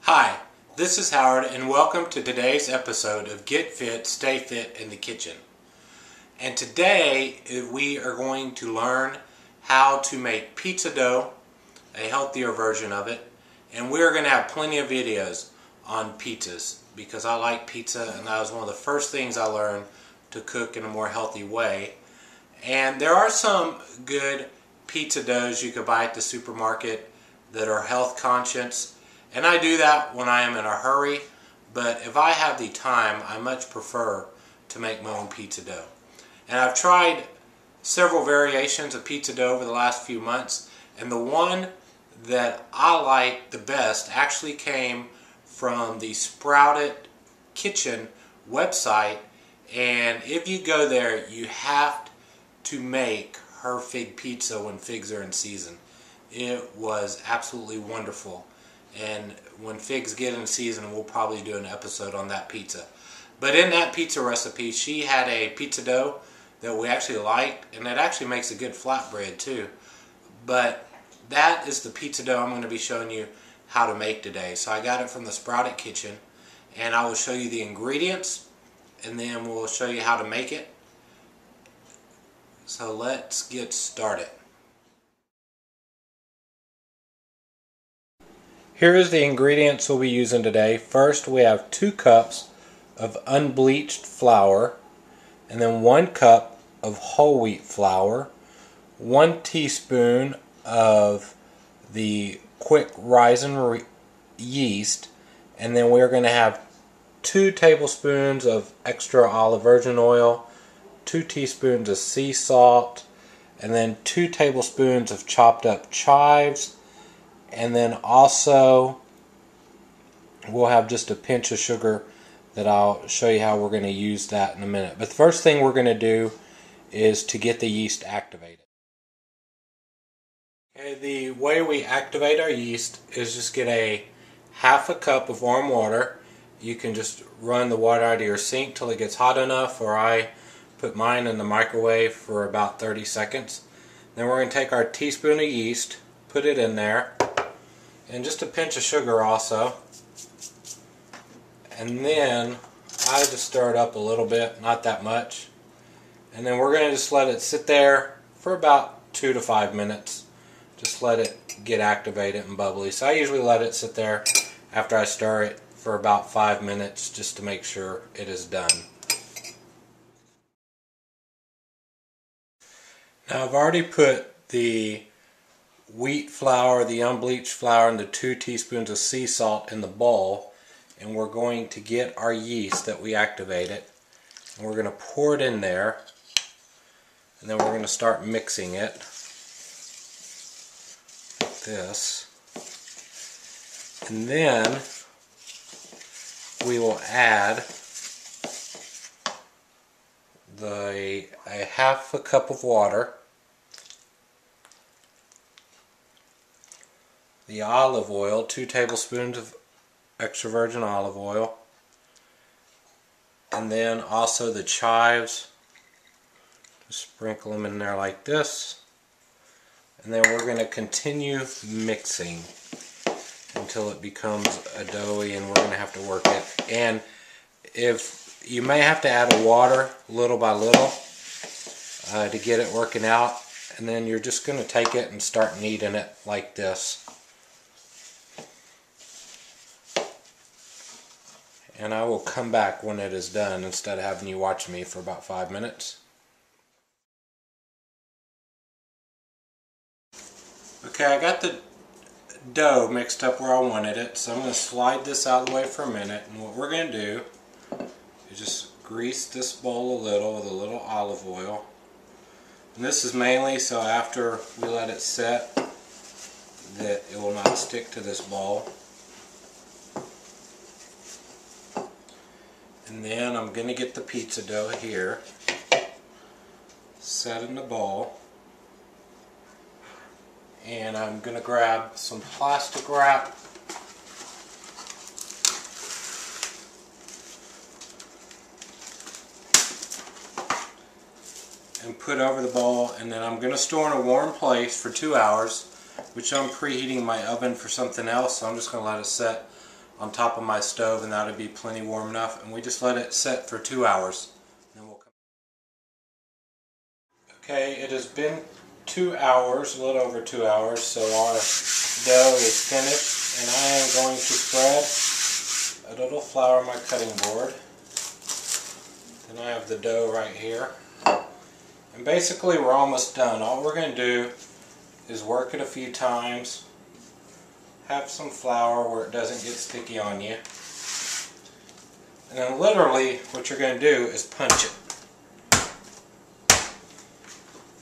Hi, this is Howard and welcome to today's episode of Get Fit, Stay Fit in the Kitchen. And today we are going to learn how to make pizza dough, a healthier version of it. And we're going to have plenty of videos on pizzas because I like pizza and that was one of the first things I learned to cook in a more healthy way. And there are some good pizza doughs you could buy at the supermarket that are health conscious. And I do that when I am in a hurry, but if I have the time, I much prefer to make my own pizza dough. And I've tried several variations of pizza dough over the last few months, and the one that I like the best actually came from the Sprouted Kitchen website. And if you go there, you have to make her fig pizza when figs are in season. It was absolutely wonderful. And when figs get in season, we'll probably do an episode on that pizza. But in that pizza recipe, she had a pizza dough that we actually liked, and it actually makes a good flatbread too. But that is the pizza dough I'm going to be showing you how to make today. So I got it from the Sprouted Kitchen, and I will show you the ingredients, and then we'll show you how to make it. So let's get started. Here is the ingredients we'll be using today. First, we have 2 cups of unbleached flour, and then 1 cup of whole wheat flour, 1 teaspoon of the quick rising yeast, and then we're going to have 2 tablespoons of extra olive virgin oil, 2 teaspoons of sea salt, and then 2 tablespoons of chopped up chives. And then also we'll have just a pinch of sugar that I'll show you how we're going to use that in a minute. But the first thing we're going to do is to get the yeast activated. Okay, the way we activate our yeast is just get a half a cup of warm water. You can just run the water out of your sink till it gets hot enough, or I put mine in the microwave for about 30 seconds. Then we're going to take our teaspoon of yeast, put it in there, and just a pinch of sugar also. And then I just stir it up a little bit, not that much. And then we're going to just let it sit there for about 2 to 5 minutes. Just let it get activated and bubbly. So I usually let it sit there after I stir it for about 5 minutes just to make sure it is done. Now I've already put the wheat flour, the unbleached flour, and the 2 teaspoons of sea salt in the bowl, and we're going to get our yeast that we activated, and we're going to pour it in there, and then we're going to start mixing it like this, and then we will add a half a cup of water, the olive oil, 2 tablespoons of extra virgin olive oil, and then also the chives. Just sprinkle them in there like this, and then we're going to continue mixing until it becomes a doughy, and we're going to have to work it. And if you may have to add water little by little to get it working out, and then you're just going to take it and start kneading it like this. And I will come back when it is done instead of having you watch me for about 5 minutes. Okay, I got the dough mixed up where I wanted it, so I'm going to slide this out of the way for a minute. And what we're going to do is just grease this bowl a little with a little olive oil. And this is mainly so after we let it set that it will not stick to this bowl. And then I'm going to get the pizza dough here, set in the bowl, and I'm going to grab some plastic wrap and put over the bowl, and then I'm going to store in a warm place for 2 hours, which I'm preheating my oven for something else, so I'm just going to let it set on top of my stove, and that would be plenty warm enough. And we just let it set for 2 hours. Then we'll come. Okay, it has been 2 hours, a little over 2 hours, so our dough is finished, and I am going to spread a little flour on my cutting board. Then I have the dough right here. And basically we're almost done. All we're going to do is work it a few times, have some flour where it doesn't get sticky on you, and then literally what you're going to do is punch it.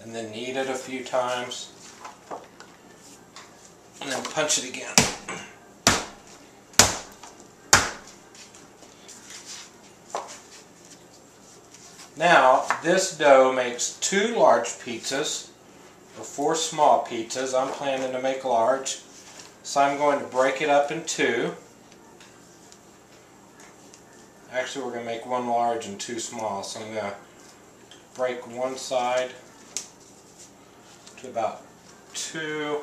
And then knead it a few times, and then punch it again. Now, this dough makes 2 large pizzas or 4 small pizzas. I'm planning to make large, so I'm going to break it up in 2. Actually, we're going to make 1 large and 2 small, so I'm going to break one side to about 2.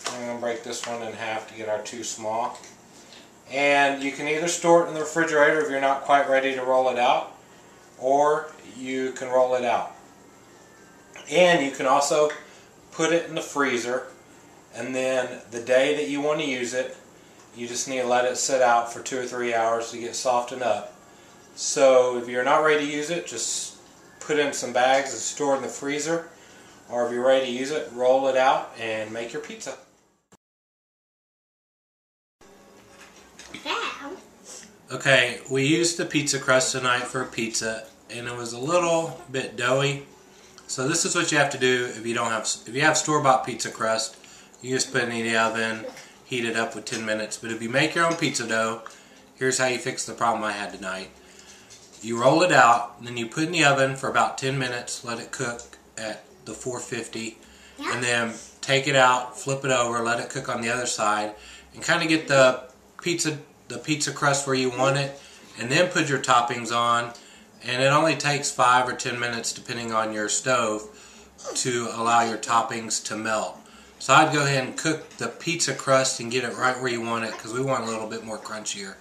I'm going to break this one in half to get our 2 small. And you can either store it in the refrigerator if you're not quite ready to roll it out, or you can roll it out. And you can also put it in the freezer, and then the day that you want to use it, you just need to let it sit out for 2 or 3 hours to get softened up. So if you're not ready to use it, just put it in some bags and store it in the freezer. Or if you're ready to use it, roll it out and make your pizza. Okay, we used the pizza crust tonight for a pizza, and it was a little bit doughy. So this is what you have to do if you have store-bought pizza crust. You just put it in the oven, heat it up with 10 minutes. But if you make your own pizza dough, here's how you fix the problem I had tonight. You roll it out, and then you put it in the oven for about 10 minutes, let it cook at the 450, and then take it out, flip it over, let it cook on the other side, and kind of get the pizza crust where you want it, and then put your toppings on. And it only takes 5 or 10 minutes, depending on your stove, to allow your toppings to melt. So I'd go ahead and cook the pizza crust and get it right where you want it, because we want a little bit more crunchier.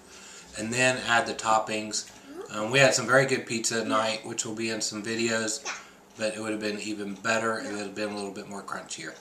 And then add the toppings. We had some very good pizza at night, which will be in some videos, but it would have been even better if it had been a little bit more crunchier.